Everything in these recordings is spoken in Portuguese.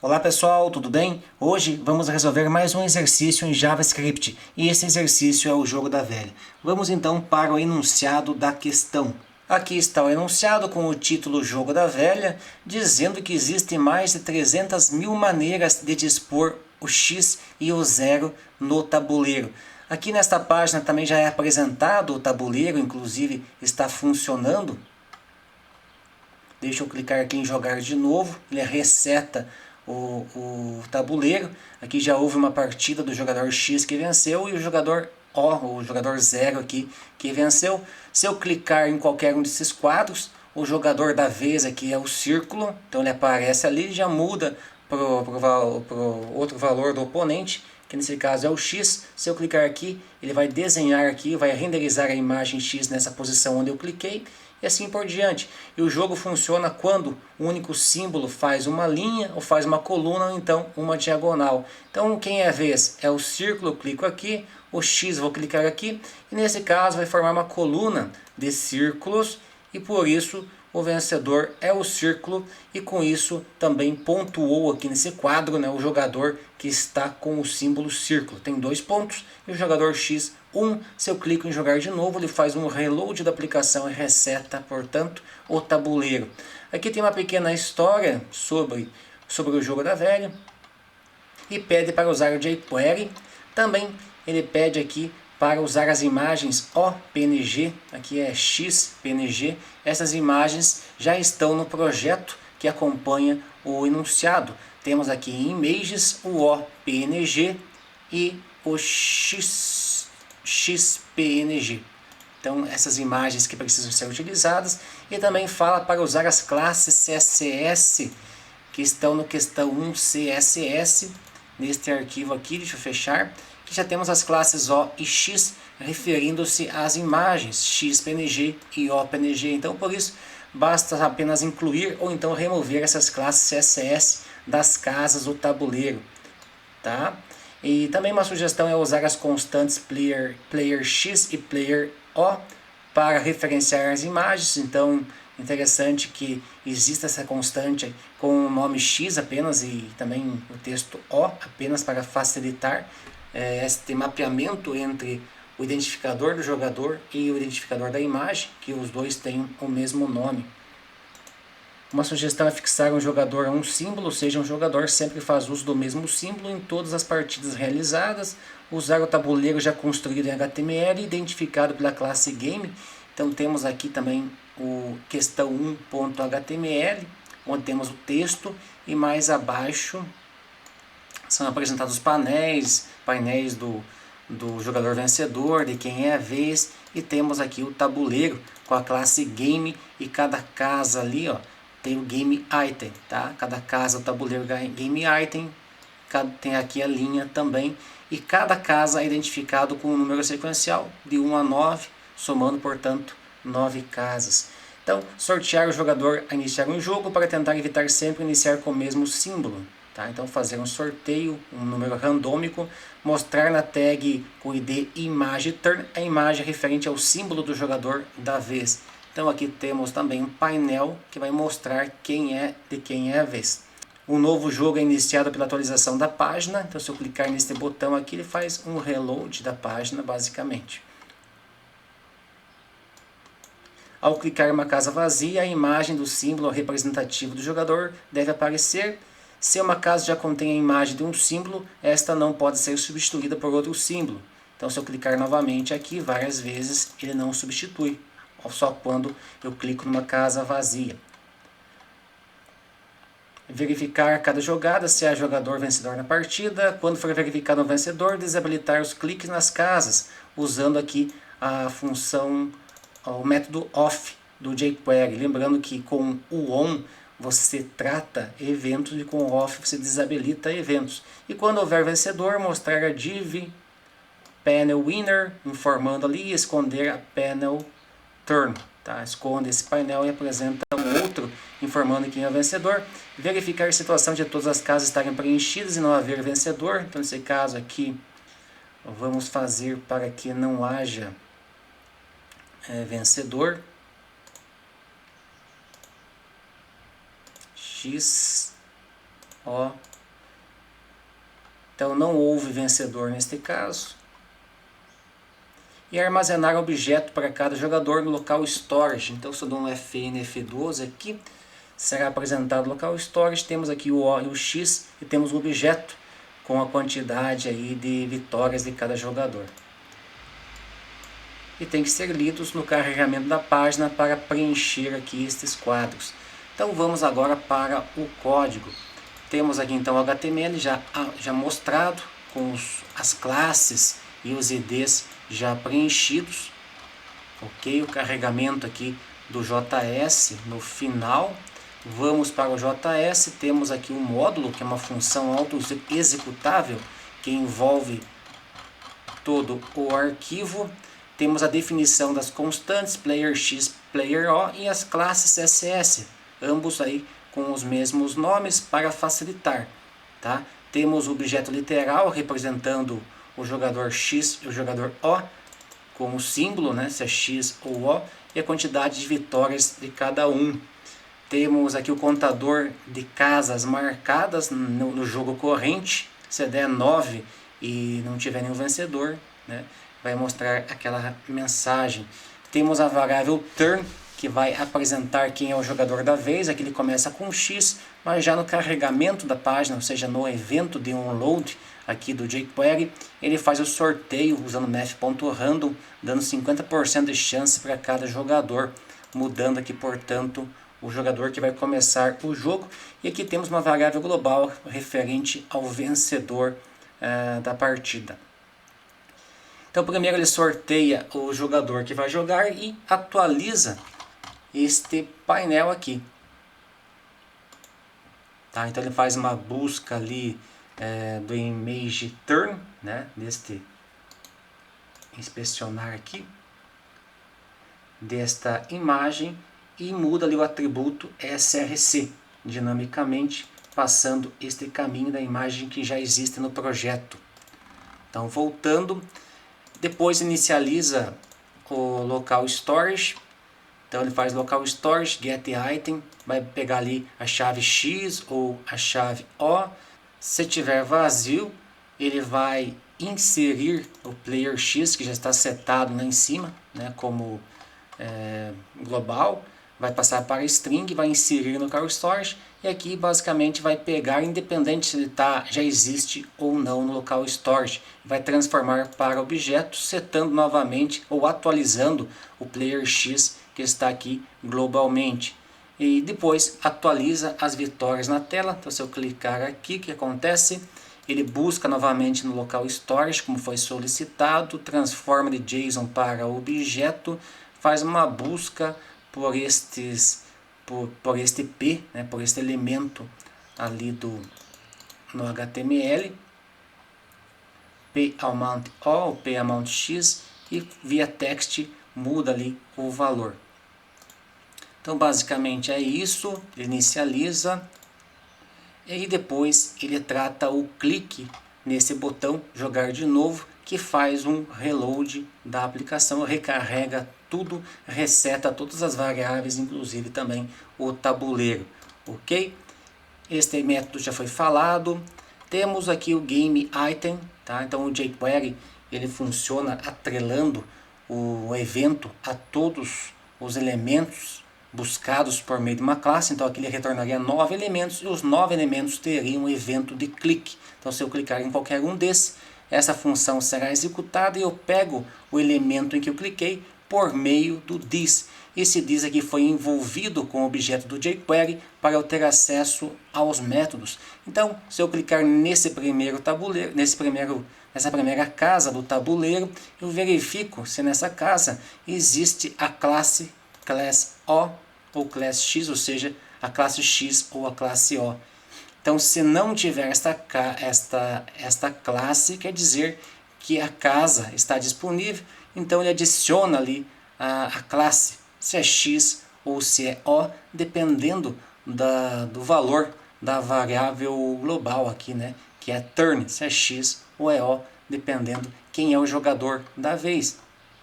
Olá pessoal, tudo bem? Hoje vamos resolver mais um exercício em JavaScript e esse exercício é o jogo da velha. Vamos então para o enunciado da questão. Aqui está o enunciado com o título Jogo da Velha, dizendo que existem mais de 300 mil maneiras de dispor o X e o zero no tabuleiro. Aqui nesta página também já é apresentado o tabuleiro, inclusive está funcionando. Deixa eu clicar aqui em jogar de novo, ele reseta o tabuleiro. Aqui já houve uma partida do jogador X que venceu e o jogador O, o jogador 0 aqui que venceu. Se eu clicar em qualquer um desses quadros, o jogador da vez aqui é o círculo, então ele aparece ali e já muda para o outro valor do oponente, que nesse caso é o X. Se eu clicar aqui, ele vai desenhar aqui, vai renderizar a imagem X nessa posição onde eu cliquei, e assim por diante. E o jogo funciona quando o único símbolo faz uma linha, ou faz uma coluna, ou então uma diagonal. Então quem é a vez é o círculo, eu clico aqui, o X vou clicar aqui, e nesse caso vai formar uma coluna de círculos, e por isso o vencedor é o círculo, e com isso também pontuou aqui nesse quadro, né, o jogador que está com o símbolo círculo. Tem 2 pontos e o jogador X 1. Se eu clico em jogar de novo, ele faz um reload da aplicação e reseta, portanto, o tabuleiro. Aqui tem uma pequena história sobre o jogo da velha e pede para usar o jQuery. Também ele pede aqui para usar as imagens OPNG, aqui é XPNG. Essas imagens já estão no projeto que acompanha o enunciado. Temos aqui em Images o OPNG e o XPNG. Então essas imagens que precisam ser utilizadas. E também fala para usar as classes CSS que estão no questão 1 CSS, neste arquivo aqui, deixa eu fechar, que já temos as classes O e X, referindo-se às imagens XPNG e OPNG. Então, por isso, basta apenas incluir ou então remover essas classes CSS das casas do tabuleiro. Tá? E também uma sugestão é usar as constantes player X e player O para referenciar as imagens. Então, interessante que exista essa constante com o nome X apenas e também o texto O apenas para facilitar este mapeamento entre o identificador do jogador e o identificador da imagem, que os dois têm o mesmo nome. Uma sugestão é fixar um jogador a um símbolo, ou seja, um jogador sempre faz uso do mesmo símbolo em todas as partidas realizadas. Usar o tabuleiro já construído em HTML, identificado pela classe Game. Então temos aqui também o questão 1.html, onde temos o texto, e mais abaixo são apresentados painéis do jogador vencedor, de quem é a vez, e temos aqui o tabuleiro com a classe Game, e cada casa ali, ó, tem o Game Item, tá? Cada casa, o tabuleiro Game Item, tem aqui a linha também, e cada casa é identificado com um número sequencial de 1 a 9, somando, portanto, 9 casas. Então, sortear o jogador a iniciar um jogo para tentar evitar sempre iniciar com o mesmo símbolo. Tá? Então, fazer um sorteio, um número randômico, mostrar na tag com o ID ImageTurn a imagem referente ao símbolo do jogador da vez. Então aqui temos também um painel que vai mostrar quem é a vez. Um novo jogo é iniciado pela atualização da página. Então se eu clicar nesse botão aqui, ele faz um reload da página basicamente. Ao clicar em uma casa vazia, a imagem do símbolo representativo do jogador deve aparecer. Se uma casa já contém a imagem de um símbolo, esta não pode ser substituída por outro símbolo. Então se eu clicar novamente aqui várias vezes, ele não substitui, só quando eu clico numa casa vazia. Verificar cada jogada, se há jogador vencedor na partida. Quando for verificado um vencedor, desabilitar os cliques nas casas, usando aqui a função, o método off do jQuery. Lembrando que com o on você trata eventos e com o off você desabilita eventos. E quando houver vencedor, mostrar a div panel winner, informando ali, e esconder a panel turn. Tá? Esconde esse painel e apresenta um outro informando quem é o vencedor. Verificar a situação de todas as casas estarem preenchidas e não haver vencedor. Então nesse caso aqui vamos fazer para que não haja vencedor. X, O, Então não houve vencedor neste caso. E armazenar objeto para cada jogador no local storage. Então se eu dou um FN F12 aqui, será apresentado o local storage, temos aqui o O e o X e temos o objeto com a quantidade aí de vitórias de cada jogador. E tem que ser lidos no carregamento da página para preencher aqui estes quadros. Então vamos agora para o código. Temos aqui então o HTML já mostrado com as classes e os IDs já preenchidos. Ok, o carregamento aqui do JS no final. Vamos para o JS, temos aqui um módulo que é uma função auto-executável que envolve todo o arquivo. Temos a definição das constantes player x, player o e as classes CSS, ambos aí com os mesmos nomes para facilitar, tá? Temos o objeto literal representando o jogador x e o jogador o com o símbolo, né, se é x ou o, e a quantidade de vitórias de cada um. Temos aqui o contador de casas marcadas no jogo corrente. Se der 9 e não tiver nenhum vencedor, né, vai mostrar aquela mensagem. Temos a variável turn, que vai apresentar quem é o jogador da vez. Aqui ele começa com X, mas já no carregamento da página, ou seja, no evento de onload aqui do jQuery, ele faz o sorteio usando math.random, dando 50% de chance para cada jogador, mudando aqui, portanto, o jogador que vai começar o jogo. E aqui temos uma variável global referente ao vencedor da partida. Então primeiro ele sorteia o jogador que vai jogar e atualiza este painel aqui. Tá? Então ele faz uma busca ali do image turn, né? Deste inspecionar aqui, desta imagem, e muda ali o atributo src dinamicamente, passando este caminho da imagem que já existe no projeto. Então voltando, depois inicializa o local storage. Então ele faz local storage, get item, vai pegar ali a chave X ou a chave O. Se tiver vazio, ele vai inserir o player X, que já está setado lá em cima, né, como global. Vai passar para string, vai inserir no local storage, e aqui basicamente vai pegar, independente se ele já existe ou não no local storage, vai transformar para objeto, setando novamente ou atualizando o player X que está aqui globalmente. E depois atualiza as vitórias na tela. Então se eu clicar aqui, o que acontece? Ele busca novamente no local storage, como foi solicitado, transforma de JSON para objeto, faz uma busca por este P, né, por este elemento ali no HTML, P amount O ou P amount X, e via text muda ali o valor. Então basicamente é isso, ele inicializa e aí depois ele trata o clique nesse botão jogar de novo, que faz um reload da aplicação, recarrega tudo, reseta todas as variáveis, inclusive também o tabuleiro, ok? Este método já foi falado. Temos aqui o game item, tá? Então o jQuery ele funciona atrelando o evento a todos os elementos buscados por meio de uma classe. Então aqui ele retornaria 9 elementos e os 9 elementos teriam um evento de clique. Então se eu clicar em qualquer um desses, essa função será executada e eu pego o elemento em que eu cliquei por meio do this. Esse this aqui foi envolvido com o objeto do jQuery para eu ter acesso aos métodos. Então, se eu clicar nesse primeiro tabuleiro, nessa primeira casa do tabuleiro, eu verifico se nessa casa existe a classe O ou class X, ou seja, a classe X ou a classe O. Então, se não tiver esta classe, quer dizer que a casa está disponível. Então, ele adiciona ali a classe, se é X ou se é O, dependendo do valor da variável global aqui, né? Que é turn, se é X ou é O, dependendo quem é o jogador da vez.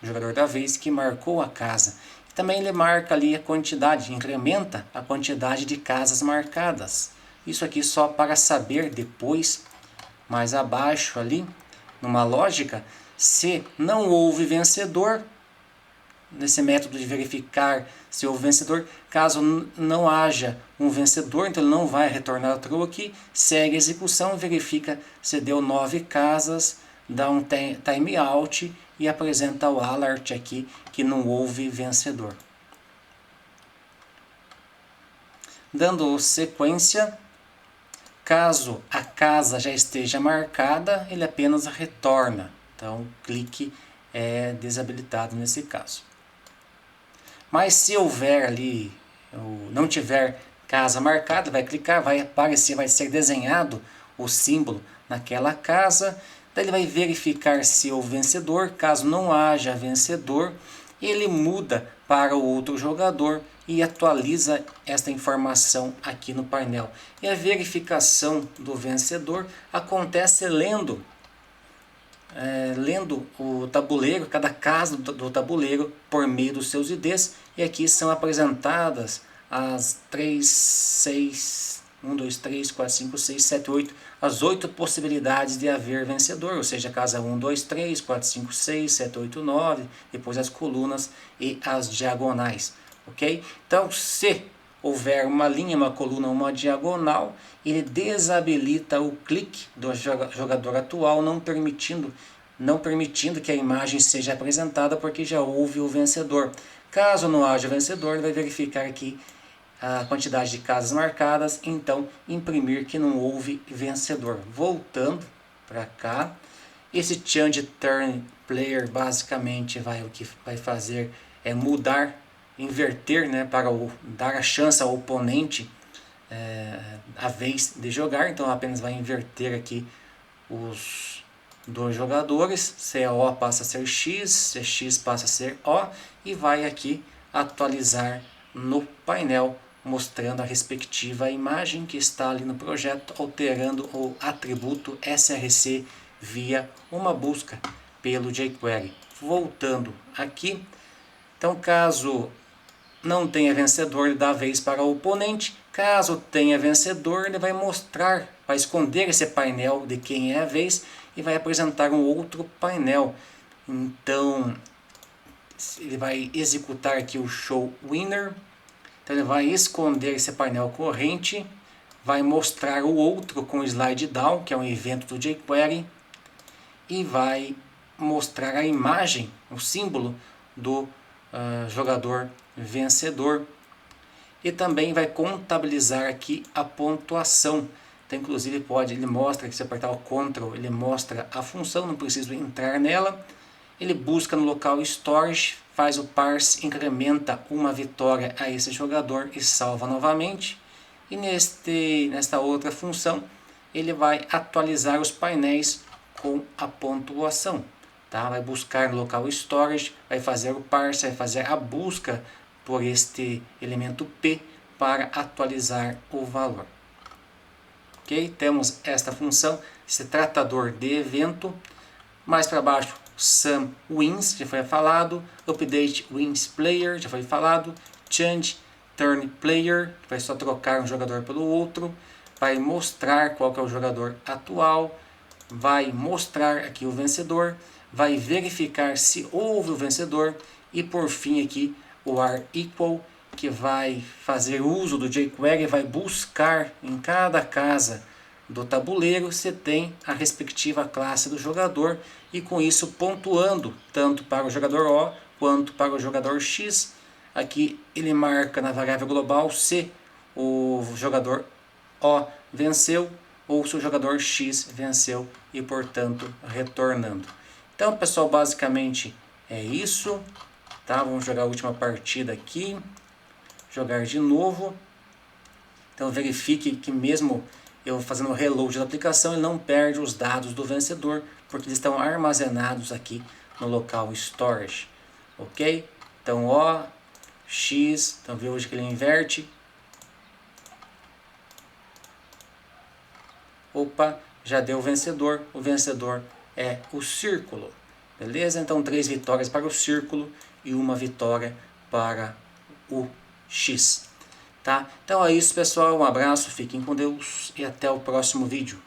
O jogador da vez que marcou a casa. Também ele marca ali a quantidade, incrementa a quantidade de casas marcadas. Isso aqui só para saber depois mais abaixo ali, numa lógica, se não houve vencedor, nesse método de verificar se houve vencedor, caso não haja um vencedor, então ele não vai retornar o truque, segue a execução, verifica se deu 9 casas, dá um time out e apresenta o alert aqui que não houve vencedor. Dando sequência, caso a casa já esteja marcada, ele apenas retorna. Então, o clique é desabilitado nesse caso. Mas se houver ali, ou não tiver casa marcada, vai clicar, vai aparecer, vai ser desenhado o símbolo naquela casa. Daí ele vai verificar se houve vencedor. Caso não haja vencedor, ele muda para o outro jogador e atualiza esta informação aqui no painel. E a verificação do vencedor acontece lendo o tabuleiro, cada casa do tabuleiro por meio dos seus IDs, e aqui são apresentadas as 8 possibilidades de haver vencedor, ou seja, casa 1, 2, 3, 4, 5, 6, 7, 8, 9, depois as colunas e as diagonais, ok? Então, se houver uma linha, uma coluna, uma diagonal, ele desabilita o clique do jogador atual, não permitindo que a imagem seja apresentada, porque já houve o vencedor. Caso não haja vencedor, ele vai verificar aqui a quantidade de casas marcadas, então imprimir que não houve vencedor. Voltando para cá, esse change turn player basicamente o que vai fazer é mudar, inverter, né, para dar a chance ao oponente a vez de jogar. Então apenas vai inverter aqui os dois jogadores, se é O passa a ser X, se é X passa a ser O, e vai aqui atualizar no painel, mostrando a respectiva imagem que está ali no projeto, alterando o atributo src via uma busca pelo jQuery. Voltando aqui, então caso não tenha vencedor, ele dá a vez para o oponente. Caso tenha vencedor, ele vai mostrar, vai esconder esse painel de quem é a vez e vai apresentar um outro painel. Então, ele vai executar aqui o show winner. Então, ele vai esconder esse painel corrente, vai mostrar o outro com o slide down, que é um evento do jQuery, e vai mostrar a imagem, o símbolo do jogador vencedor, e também vai contabilizar aqui a pontuação. Então, inclusive ele mostra que se apertar o Ctrl, ele mostra a função, não preciso entrar nela. Ele busca no local storage, faz o parse, incrementa uma vitória a esse jogador e salva novamente. E nesta outra função, ele vai atualizar os painéis com a pontuação. Tá? Vai buscar no local storage, vai fazer o parse, vai fazer a busca por este elemento P para atualizar o valor. Ok? Temos esta função, esse tratador de evento. Mais para baixo, Sum Wins, já foi falado. Update Wins Player, já foi falado. Change Turn Player, que vai só trocar um jogador pelo outro. Vai mostrar qual que é o jogador atual. Vai mostrar aqui o vencedor. Vai verificar se houve o vencedor. E por fim aqui, o are_equal, que vai fazer uso do jQuery, vai buscar em cada casa do tabuleiro se tem a respectiva classe do jogador, e com isso pontuando tanto para o jogador O quanto para o jogador X. Aqui ele marca na variável global se o jogador O venceu ou se o jogador X venceu, e portanto retornando. Então, pessoal, basicamente é isso. Tá? Vamos jogar a última partida aqui. Jogar de novo. Então verifique que mesmo eu fazendo o reload da aplicação, ele não perde os dados do vencedor, porque eles estão armazenados aqui no local storage. Ok? Então O, X, então viu hoje que ele inverte. Opa, já deu o vencedor é o círculo. Beleza? Então 3 vitórias para o círculo e 1 vitória para o X. Tá? Então é isso, pessoal. Um abraço, fiquem com Deus e até o próximo vídeo.